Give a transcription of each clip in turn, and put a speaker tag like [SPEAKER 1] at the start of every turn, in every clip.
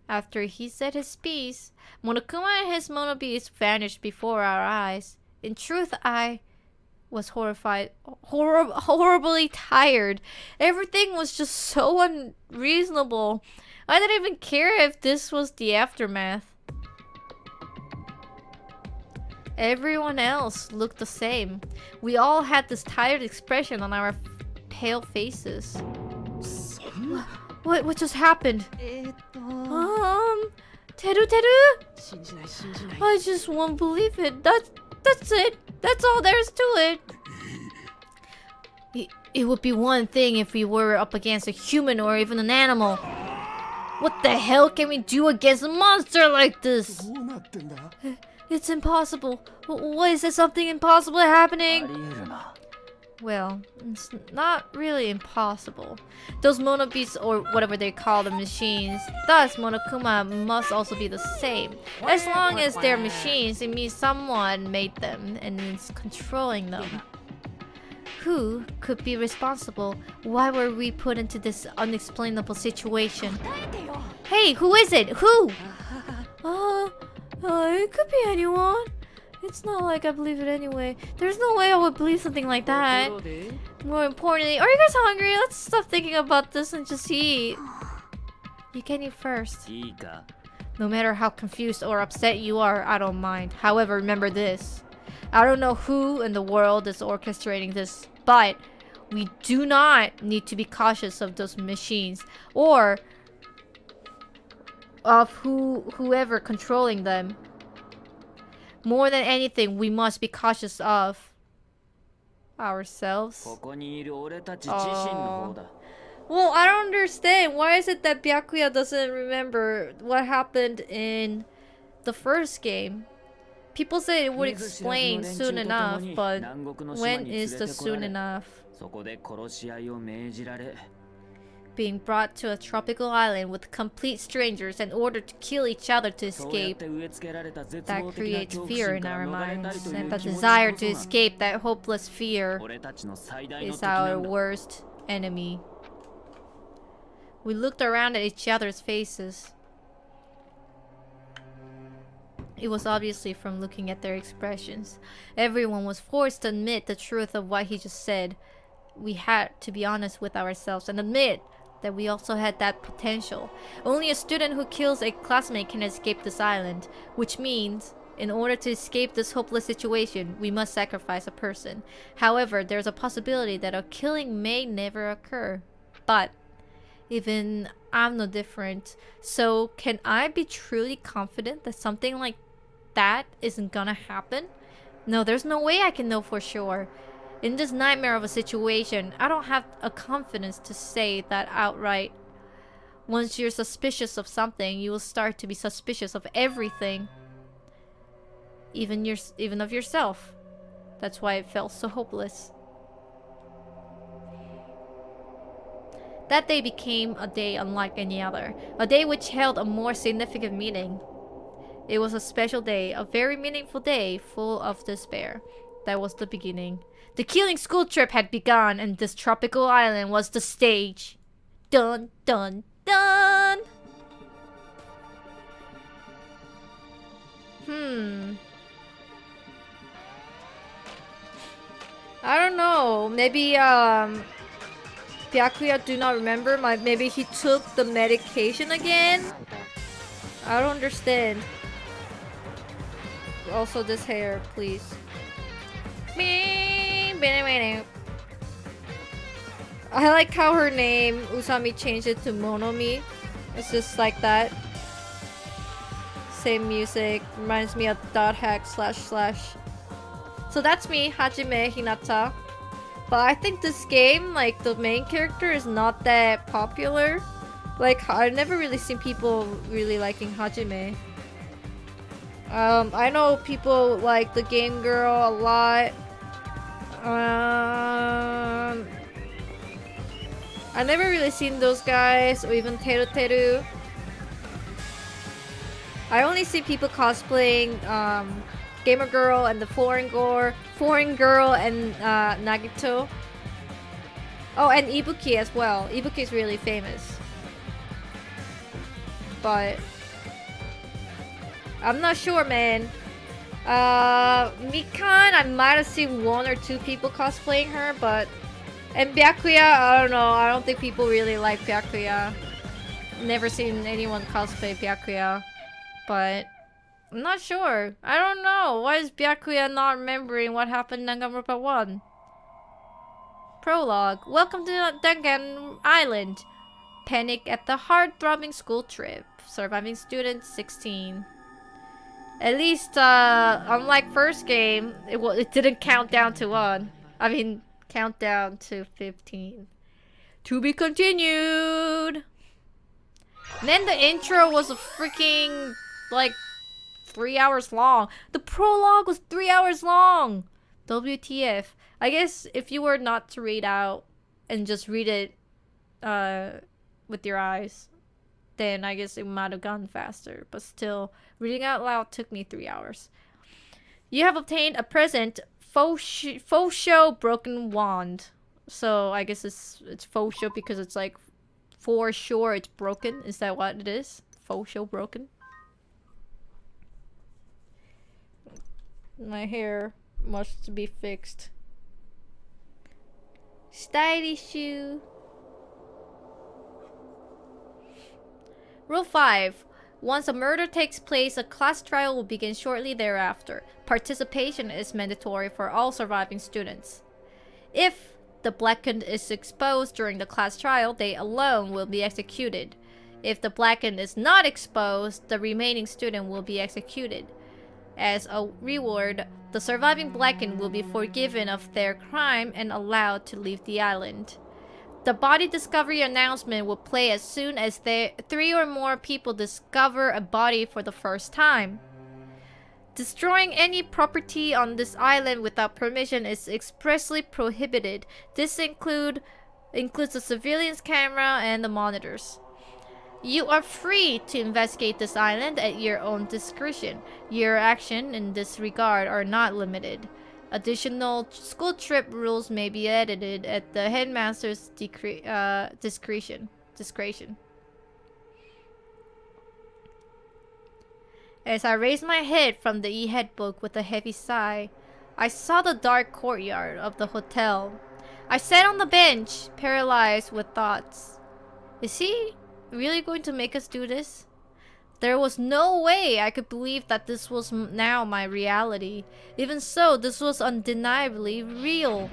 [SPEAKER 1] After he said his piece, Monokuma and his monobeast vanished before our eyes. In truth, I was horrified, horribly tired. Everything was just so unreasonable. I didn't even care if this was the aftermath. Everyone else looked the same. We all had this tired expression on our pale faces. What just happened? Teru? I just won't believe it. That's it. That's all there is to it. It would be one thing if we were up against a human or even an animal. What the hell can we do against a monster like this? It's impossible. What, is there something impossible happening? Well, it's not really impossible. Those monobeasts, or whatever they call the machines, thus Monokuma must also be the same. As long as they're machines, it means someone made them and is controlling them. Who could be responsible? Why were we put into this unexplainable situation? Hey, who is it? Who? It could be anyone. It's not like I believe it anyway. There's no way I would believe something like that. More importantly, are you guys hungry? Let's stop thinking about this and just eat. You can eat first. No matter how confused or upset you are, I don't mind. However, remember this. I don't know who in the world is orchestrating this, but we do not need to be cautious of those machines or of whoever controlling them. More than anything, we must be cautious of ourselves. Well, I don't understand. Why is it that Byakuya doesn't remember what happened in the first game? People say it would explain soon enough, but when is the soon enough? Being brought to a tropical island with complete strangers and ordered to kill each other to escape. That creates fear in our minds, and the desire to escape that hopeless fear is our worst enemy. We looked around at each other's faces. It was obviously from looking at their expressions. Everyone was forced to admit the truth of what he just said. We had to be honest with ourselves and admit that we also had that potential. Only a student who kills a classmate can escape this island, which means in order to escape this hopeless situation, we must sacrifice a person. However, there's a possibility that a killing may never occur. But even I'm no different. So can I be truly confident that something like that isn't gonna happen? No, there's no way I can know for sure. In this nightmare of a situation, I don't have a confidence to say that outright. Once you're suspicious of something, you will start to be suspicious of everything. Even of yourself. That's why it felt so hopeless. That day became a day unlike any other. A day which held a more significant meaning. It was a special day, a very meaningful day, full of despair. That was the beginning. The killing school trip had begun, and this tropical island was the stage. Dun dun dun! I don't know. Maybe Byakuya do not remember. Maybe he took the medication again? I don't understand. Also this hair, please. I like how her name, Usami, changed it to Monomi. It's just like that. Same music. Reminds me of dot hack //. So that's me, Hajime Hinata. But I think this game, like, the main character is not that popular. Like, I've never really seen people really liking Hajime. I know people like the game girl a lot. I never really seen those guys, or even Teru. I only see people cosplaying Gamer Girl and the Foreign Girl and Nagito. Oh, and Ibuki as well. Ibuki is really famous. but I'm not sure, man. Mikan, I might have seen 1 or 2 people cosplaying her, but... And Byakuya, I don't know. I don't think people really like Byakuya. Never seen anyone cosplay Byakuya, but... I'm not sure. I don't know. Why is Byakuya not remembering what happened in Danganronpa 1? Prologue. Welcome to Dangan Island. Panic at the heart-throbbing school trip. Surviving student 16. At least, unlike first game, it didn't count down to 1. I mean, count down to 15. To be continued! And then the intro was a freaking, like, 3 hours long. The prologue was 3 hours long! WTF. I guess if you were not to read out and just read it with your eyes, then I guess it might have gone faster. But still, reading out loud took me 3 hours. You have obtained a present, faux show broken wand. So I guess it's faux show because it's like for sure it's broken. Is that what it is? Faux show broken? My hair must be fixed. Stylish shoe. Rule 5. Once a murder takes place, a class trial will begin shortly thereafter. Participation is mandatory for all surviving students. If the blackened is exposed during the class trial, they alone will be executed. If the blackened is not exposed, the remaining student will be executed. As a reward, the surviving blackened will be forgiven of their crime and allowed to leave the island. The body discovery announcement will play as soon as 3 or more people discover a body for the first time. Destroying any property on this island without permission is expressly prohibited. This includes the civilian's camera and the monitors. You are free to investigate this island at your own discretion. Your action in this regard are not limited. Additional school trip rules may be edited at the headmaster's discretion. As I raised my head from the e-head book with a heavy sigh, I saw the dark courtyard of the hotel. I sat on the bench, paralyzed with thoughts. Is he really going to make us do this? There was no way I could believe that this was now my reality. Even so, this was undeniably real.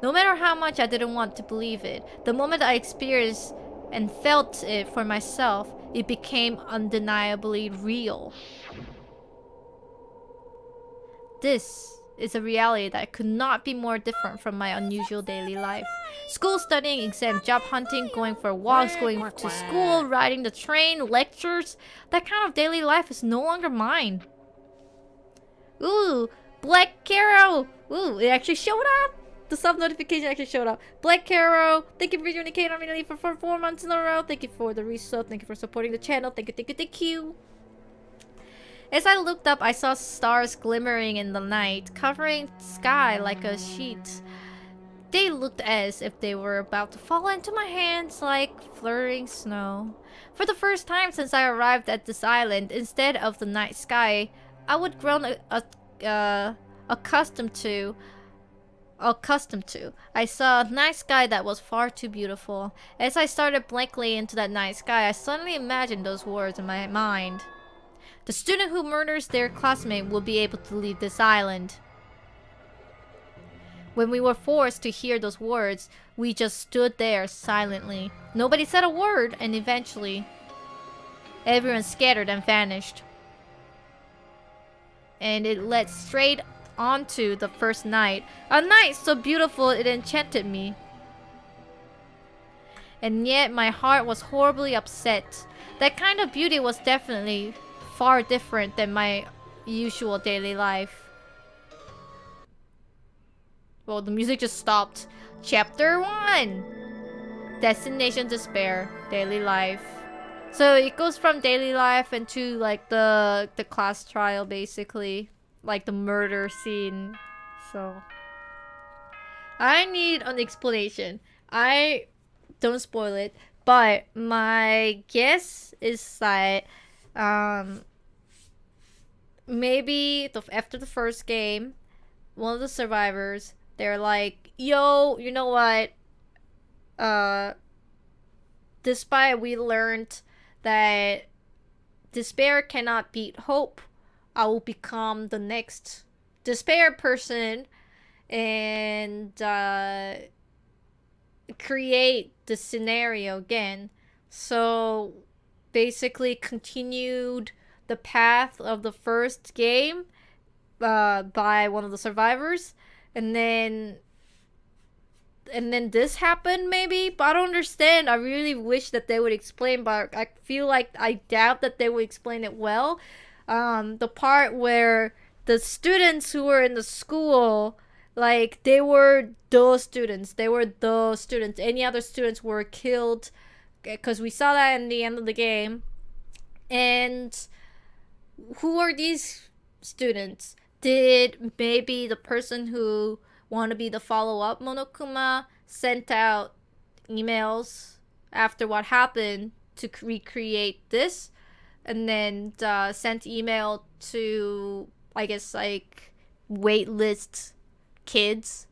[SPEAKER 1] No matter how much I didn't want to believe it, the moment I experienced and felt it for myself, it became undeniably real. This is a reality that could not be more different from my unusual daily life. School, studying, exam, job hunting, going for walks, going to school, riding the train, lectures. That kind of daily life is no longer mine. Ooh, Black Caro! Ooh, it actually showed up! The sub-notification actually showed up. Black Caro, thank you for joining Kate on Renally for 4 months in a row. Thank you for the resub. Thank you for supporting the channel. Thank you, thank you, thank you. As I looked up, I saw stars glimmering in the night, covering sky like a sheet. They looked as if they were about to fall into my hands like flurrying snow. For the first time since I arrived at this island, instead of the night sky I would grown accustomed to, I saw a night sky that was far too beautiful. As I started blankly into that night sky, I suddenly imagined those words in my mind. The student who murders their classmate will be able to leave this island. When we were forced to hear those words, we just stood there silently. Nobody said a word, and eventually, everyone scattered and vanished. And it led straight onto the first night. A night so beautiful it enchanted me. And yet my heart was horribly upset. That kind of beauty was definitely far different than my usual daily life. Well, the music just stopped. Chapter 1! Destination Despair. Daily life. So it goes from daily life into like the class trial basically. Like the murder scene. So I need an explanation. Don't spoil it. But my guess is that maybe after the first game, one of the survivors, they're like, yo, you know what? Despite we learned that despair cannot beat hope, I will become the next despair person and create the scenario again. So basically continued the path of the first game by one of the survivors, and then this happened maybe, but I don't understand. I really wish that they would explain, but I feel like I doubt that they would explain it well. The part where the students who were in the school, like, they were the students. Any other students were killed, because we saw that in the end of the game. And who are these students? Did maybe the person who want to be the follow-up Monokuma sent out emails after what happened to recreate this, and then sent email to, I guess, like, waitlist kids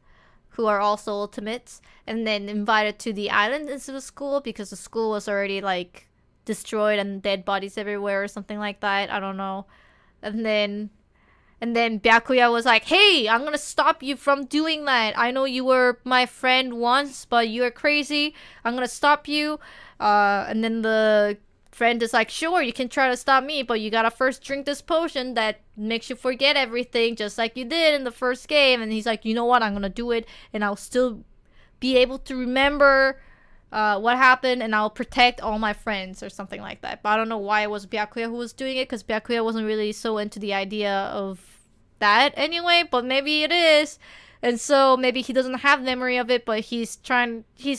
[SPEAKER 1] who are also ultimates, and then invited to the island instead of school because the school was already, like, destroyed and dead bodies everywhere or something like that. I don't know. And then Byakuya was like, hey, I'm gonna stop you from doing that. I know you were my friend once, but you're crazy. I'm gonna stop you. And then the friend is like, sure, you can try to stop me, but you gotta first drink this potion that makes you forget everything, just like you did in the first game. And he's like, you know what? I'm gonna do it, and I'll still be able to remember what happened, and I'll protect all my friends or something like that. But I don't know why it was Byakuya who was doing it, because Byakuya wasn't really so into the idea of that anyway, but maybe it is. And so maybe he doesn't have memory of it, but he's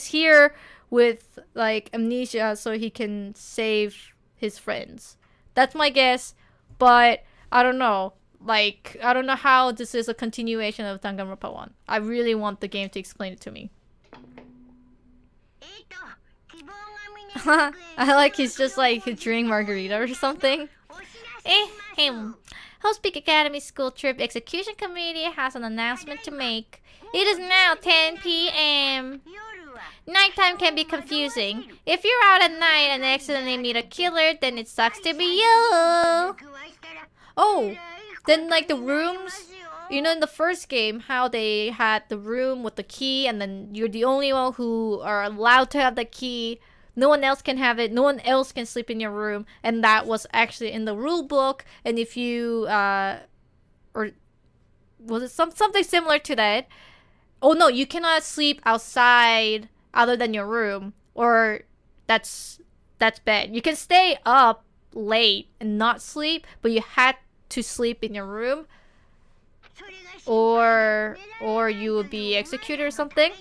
[SPEAKER 1] here with, like, amnesia so he can save his friends. That's my guess, but I don't know. Like, I don't know how this is a continuation of Danganronpa 1. I really want the game to explain it to me. I like he's just like drink margarita or something. Host Peak Academy School Trip Execution Committee has an announcement to make. It is now 10 p.m. Nighttime can be confusing. If you're out at night and accidentally meet a killer, then it sucks to be you. Oh, then, like, the rooms, you know, in the first game, how they had the room with the key, and then you're the only one who are allowed to have the key. No one else can have it. No one else can sleep in your room. And that was actually in the rule book. And if you, or was it something similar to that? Oh no, you cannot sleep outside other than your room. Or that's bad. You can stay up late and not sleep, but you had to sleep in your room. Or you would be executed or something.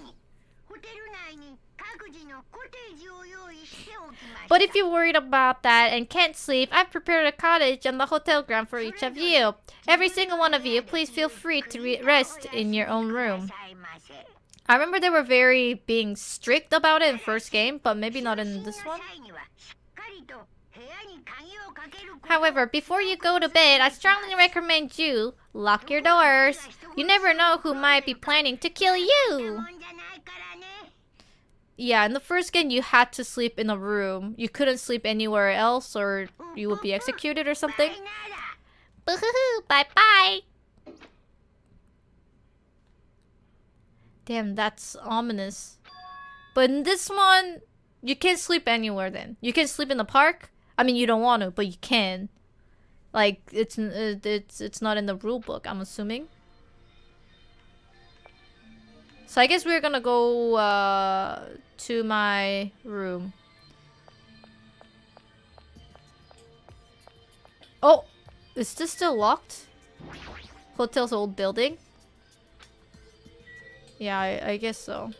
[SPEAKER 1] But if you're worried about that and can't sleep, I've prepared a cottage and the hotel ground for each of you. Every single one of you, please feel free to rest in your own room. I remember they were very being strict about it in first game, but maybe not in this one. However, before you go to bed, I strongly recommend you lock your doors. You never know who might be planning to kill you. Yeah, in the first game, you had to sleep in a room. You couldn't sleep anywhere else or you would be executed or something. Boo-hoo-hoo, bye-bye. Damn, that's ominous. But in this one, you can't sleep anywhere then. You can sleep in the park. I mean, you don't want to, but you can. Like, it's not in the rule book, I'm assuming. So I guess we're gonna go to my room. Oh, is this still locked? Hotel's old building? Yeah, I guess so.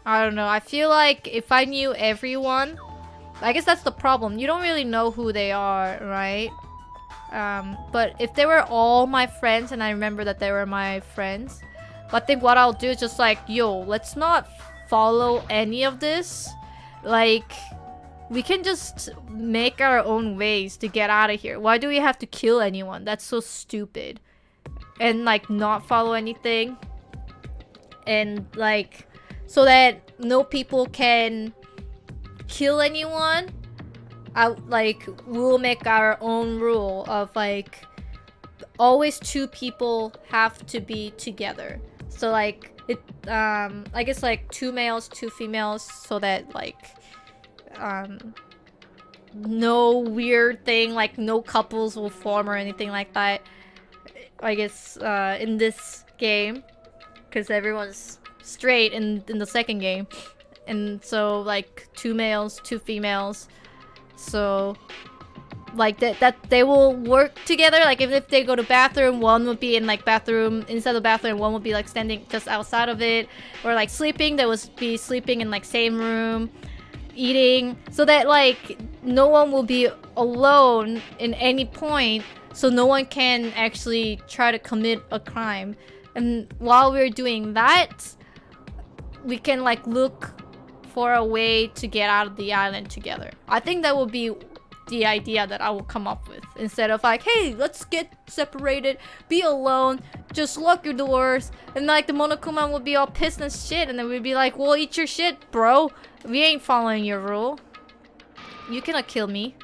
[SPEAKER 1] I don't know. I feel like if I knew everyone, I guess that's the problem. You don't really know who they are, right? But if they were all my friends, and I remember that they were my friends, I think what I'll do is just like, yo, let's not follow any of this. Like, we can just make our own ways to get out of here. Why do we have to kill anyone? That's so stupid. And like not follow anything. And like, so that no people can kill anyone. We'll make our own rule of like, always 2 people have to be together. So like, I guess like 2 males, 2 females, so that like, no weird thing, like no couples will form or anything like that. I guess in this game, because everyone's straight in the second game, and so like 2 males, 2 females, so like that they will work together. Like even if they go to bathroom, one would be in like bathroom inside the bathroom, one would be like standing just outside of it, or like sleeping, they would be sleeping in like same room, eating, so that like no one will be alone in any point, so no one can actually try to commit a crime. And while we're doing that, we can like look for a way to get out of the island together. I think that would be the idea that I will come up with, instead of like, hey, let's get separated, be alone, just lock your doors, and like the Monokuma will be all pissed and shit, and then we'd be like, well, eat your shit, bro, we ain't following your rule, you cannot kill me.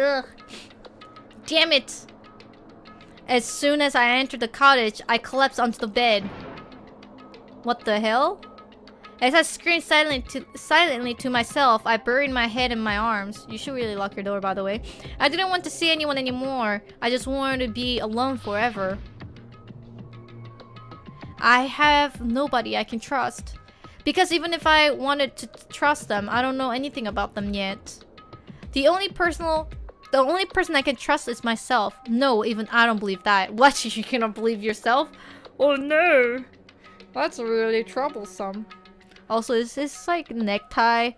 [SPEAKER 1] Ugh, damn it. As soon as I entered the cottage, I collapsed onto the bed. What the hell? As I screamed silently to myself, I buried my head in my arms. You should really lock your door, by the way. I didn't want to see anyone anymore. I just wanted to be alone forever. I have nobody I can trust. Because even if I wanted to trust them, I don't know anything about them yet. The only person I can trust is myself. No, even I don't believe that. What? You cannot believe yourself? Oh no. That's really troublesome. Also, is this like necktie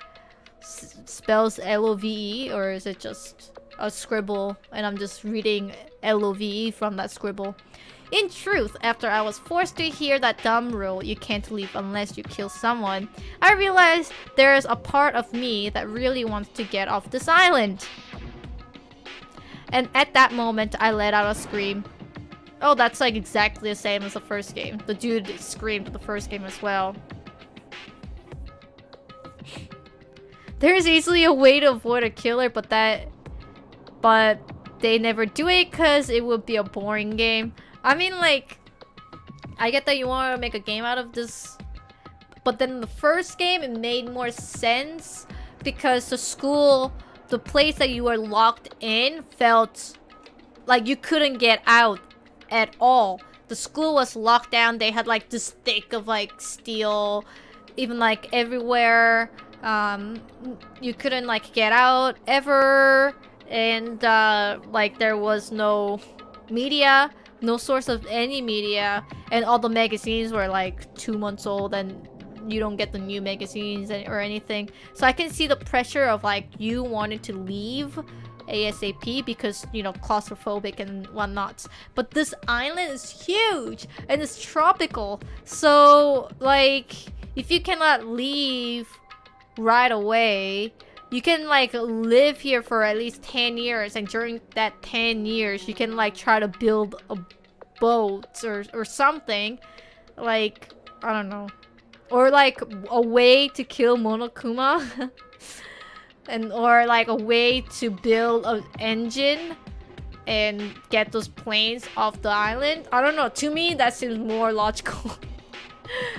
[SPEAKER 1] spells L-O-V-E, or is it just a scribble and I'm just reading L-O-V-E from that scribble? In truth, after I was forced to hear that dumb rule, you can't leave unless you kill someone, I realized there is a part of me that really wants to get off this island. And at that moment, I let out a scream. Oh, that's like exactly the same as the first game. The dude screamed the first game as well. There is easily a way to avoid a killer, but they never do it because it would be a boring game. I mean, like, I get that you want to make a game out of this, but then the first game, it made more sense because the place that you were locked in felt like you couldn't get out at all. The school was locked down. They had like this thick of like steel, even like everywhere. You couldn't like get out ever, and like there was no media, no source of any media, and all the magazines were like 2 months old, and you don't get the new magazines or anything. So I can see the pressure of like you wanting to leave ASAP because, you know, claustrophobic and whatnot. But this island is huge and it's tropical, so like if you cannot leave right away, you can like live here for at least 10 years, and during that 10 years you can like try to build a boat or something, like, I don't know, or like a way to kill Monokuma and or like a way to build an engine and get those planes off the island. I don't know, to me that seems more logical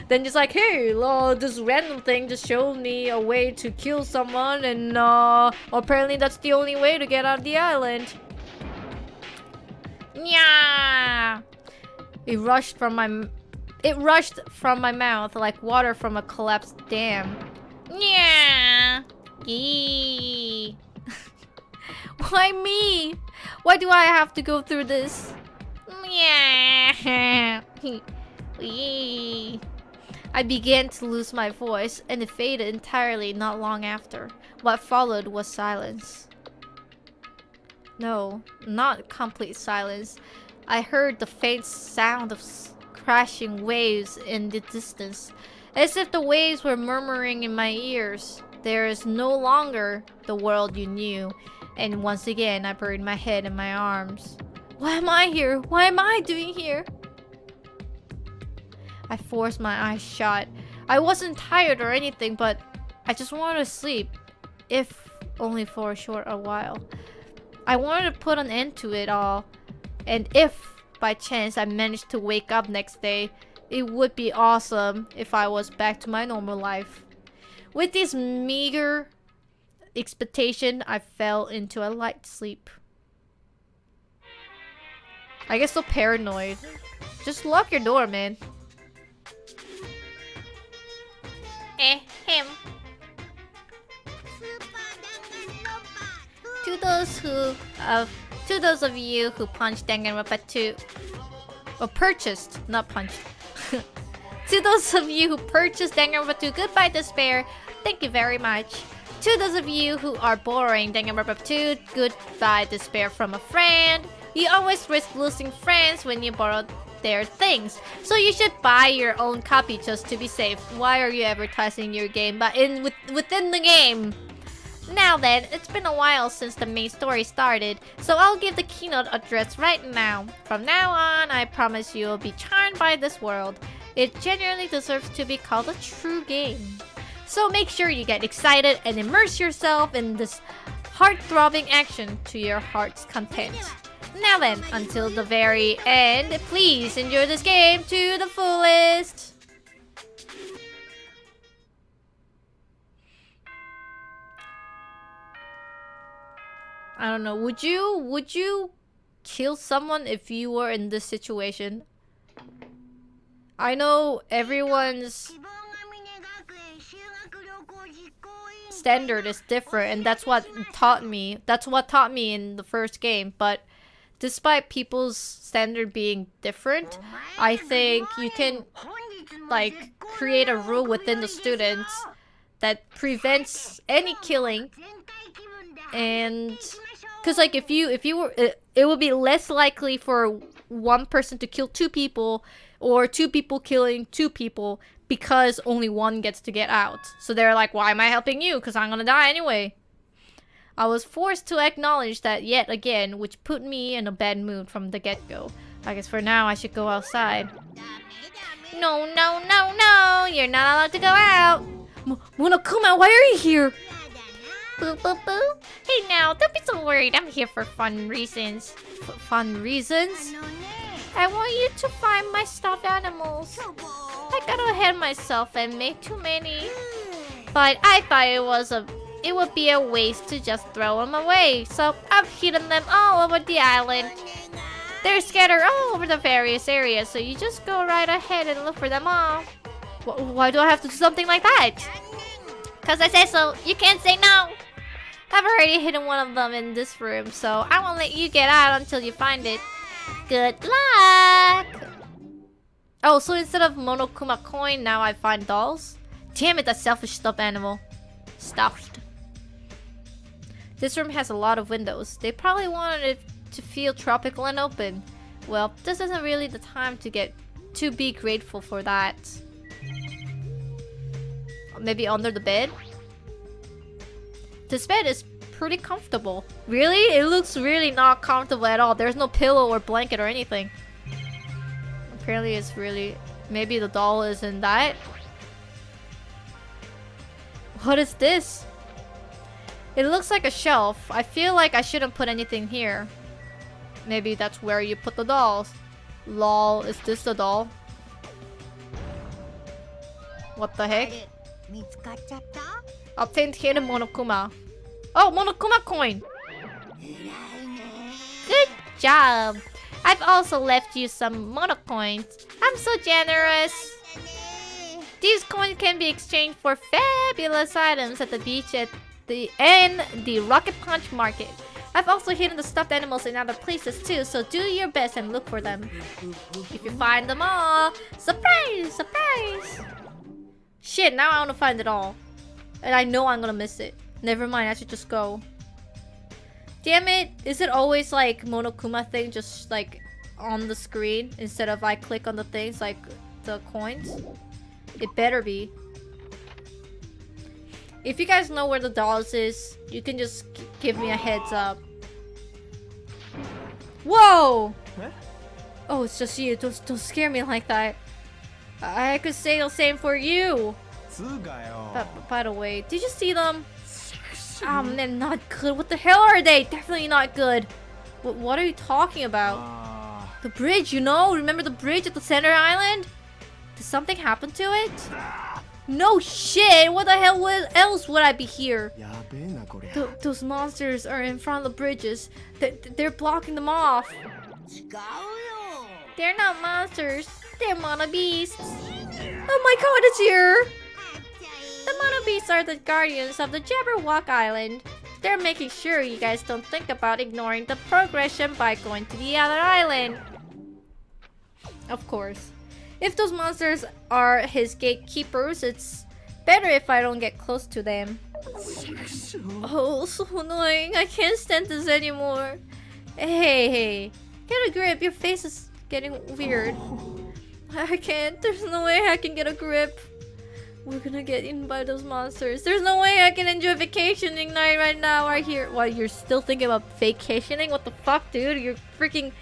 [SPEAKER 1] then just like, hey, this random thing just showed me a way to kill someone, and apparently that's the only way to get out of the island. Yeah. It rushed from my mouth like water from a collapsed dam. Yeah. Eee. Why me? Why do I have to go through this? Yeah. I began to lose my voice, and it faded entirely not long after. What followed was silence. No, not complete silence. I heard the faint sound of crashing waves in the distance, as if the waves were murmuring in my ears. There is no longer the world you knew, and once again I buried my head in my arms. Why am I here? What am I doing here? I forced my eyes shut. I wasn't tired or anything, but I just wanted to sleep, if only for a while. I wanted to put an end to it all, and if by chance I managed to wake up next day, it would be awesome if I was back to my normal life. With this meager expectation, I fell into a light sleep. I get so paranoid. Just lock your door, man. Him. To those of you who punched Danganronpa 2, or purchased, not punched. To those of you who purchased Danganronpa 2, goodbye despair. Thank you very much. To those of you who are boring Danganronpa 2, goodbye despair from a friend. You always risk losing friends when you borrow their things, so you should buy your own copy just to be safe. Why are you advertising your game but within the game? Now then, it's been a while since the main story started, so I'll give the keynote address right now. From now on, I promise you'll be charmed by this world. It genuinely deserves to be called a true game. So make sure you get excited and immerse yourself in this heart-throbbing action to your heart's content. Now then, until the very end, please enjoy this game to the fullest. I don't know, would you kill someone if you were in this situation? I know everyone's standard is different, and that's what taught me in the first game, but despite people's standard being different, I think you can like create a rule within the students that prevents any killing. And because like if you were it would be less likely for one person to kill two people, or two people killing two people, because only one gets to get out. So they're like, why am I helping you? Because I'm gonna die anyway. I was forced to acknowledge that yet again, which put me in a bad mood from the get-go. I guess for now I should go outside. No, no, no, no! You're not allowed to go out! Monokuma, why are you here? Boo, boo, boo. Hey now, don't be so worried. I'm here for fun reasons. Fun reasons? I want you to find my stuffed animals. I got ahead of myself and made too many. But I thought it would be a waste to just throw them away. So I've hidden them all over the island. They're scattered all over the various areas, so you just go right ahead and look for them all. Why do I have to do something like that? Cause I said so. You can't say no. I've already hidden one of them in this room, so I won't let you get out until you find it. Good luck! Oh, so instead of Monokuma coin, now I find dolls? Damn it, that selfish stuffed animal. Stuffed. This room has a lot of windows. They probably wanted it to feel tropical and open. Well, this isn't really the time to be grateful for that. Maybe under the bed? This bed is pretty comfortable. Really? It looks really not comfortable at all. There's no pillow or blanket or anything. Apparently it's really... Maybe the doll isn't that? What is this? It looks like a shelf. I feel like I shouldn't put anything here. Maybe that's where you put the dolls. Lol, is this the doll? What the heck? Obtained hidden Monokuma. Oh, Monokuma coin! Good job! I've also left you some Monocoins. I'm so generous! These coins can be exchanged for fabulous items at the beach and the Rocket Punch Market. I've also hidden the stuffed animals in other places too, so do your best and look for them. If you find them all, surprise! Surprise! Shit, now I want to find it all. And I know I'm gonna miss it. Never mind, I should just go. Damn it! Is it always like Monokuma thing just like on the screen instead of I click on the things like the coins? It better be. If you guys know where the dolls is, you can just give me a heads up. Whoa!
[SPEAKER 2] Eh?
[SPEAKER 1] Oh, it's just you. Don't scare me like that. I could say the same for you. By the way, did you see them? Oh man, not good. What the hell are they? Definitely not good. What are you talking about? The bridge, you know? Remember the bridge at the center island? Did something happen to it? No shit! What the hell else would I be here? Those monsters are in front of the bridges. They're blocking them off. They're not monsters. They're mono beasts. Oh my god, it's here! The mono beasts are the guardians of the Jabberwock Island. They're making sure you guys don't think about ignoring the progression by going to the other island. Of course. If those monsters are his gatekeepers, it's better if I don't get close to them. Oh, so annoying. I can't stand this anymore. Hey, get a grip. Your face is getting weird. I can't. There's no way I can get a grip. We're gonna get eaten by those monsters. There's no way I can enjoy vacationing night right now, right here. Why, you're still thinking about vacationing? What the fuck, dude? You're freaking...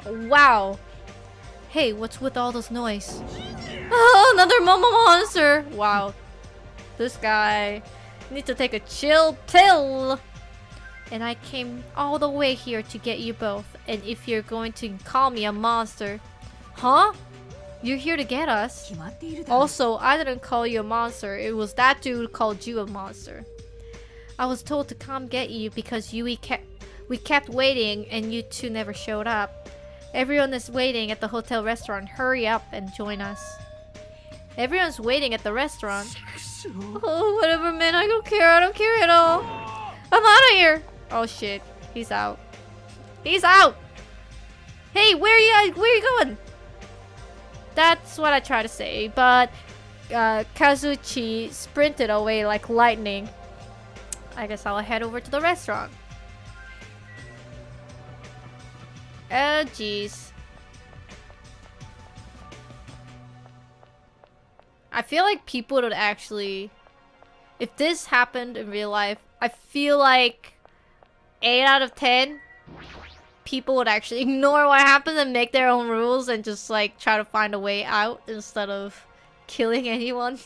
[SPEAKER 1] Wow. Hey, what's with all this noise? Oh, another Momo monster! Wow. This guy needs to take a chill pill. And I came all the way here to get you both. And if you're going to call me a monster... Huh? You're here to get us. Also, I didn't call you a monster. It was that dude called you a monster. I was told to come get you because we kept waiting and you two never showed up. Everyone is waiting at the hotel restaurant. Hurry up and join us. Everyone's waiting at the restaurant. Oh, whatever, man. I don't care. I don't care at all. I'm out of here. Oh, shit. He's out. He's out. Hey, where are you going? That's what I try to say, but Kazuchi sprinted away like lightning. I guess I'll head over to the restaurant. Oh, jeez. I feel like people would actually... If this happened in real life, I feel like 8 out of 10 people would actually ignore what happened and make their own rules and just like try to find a way out instead of killing anyone.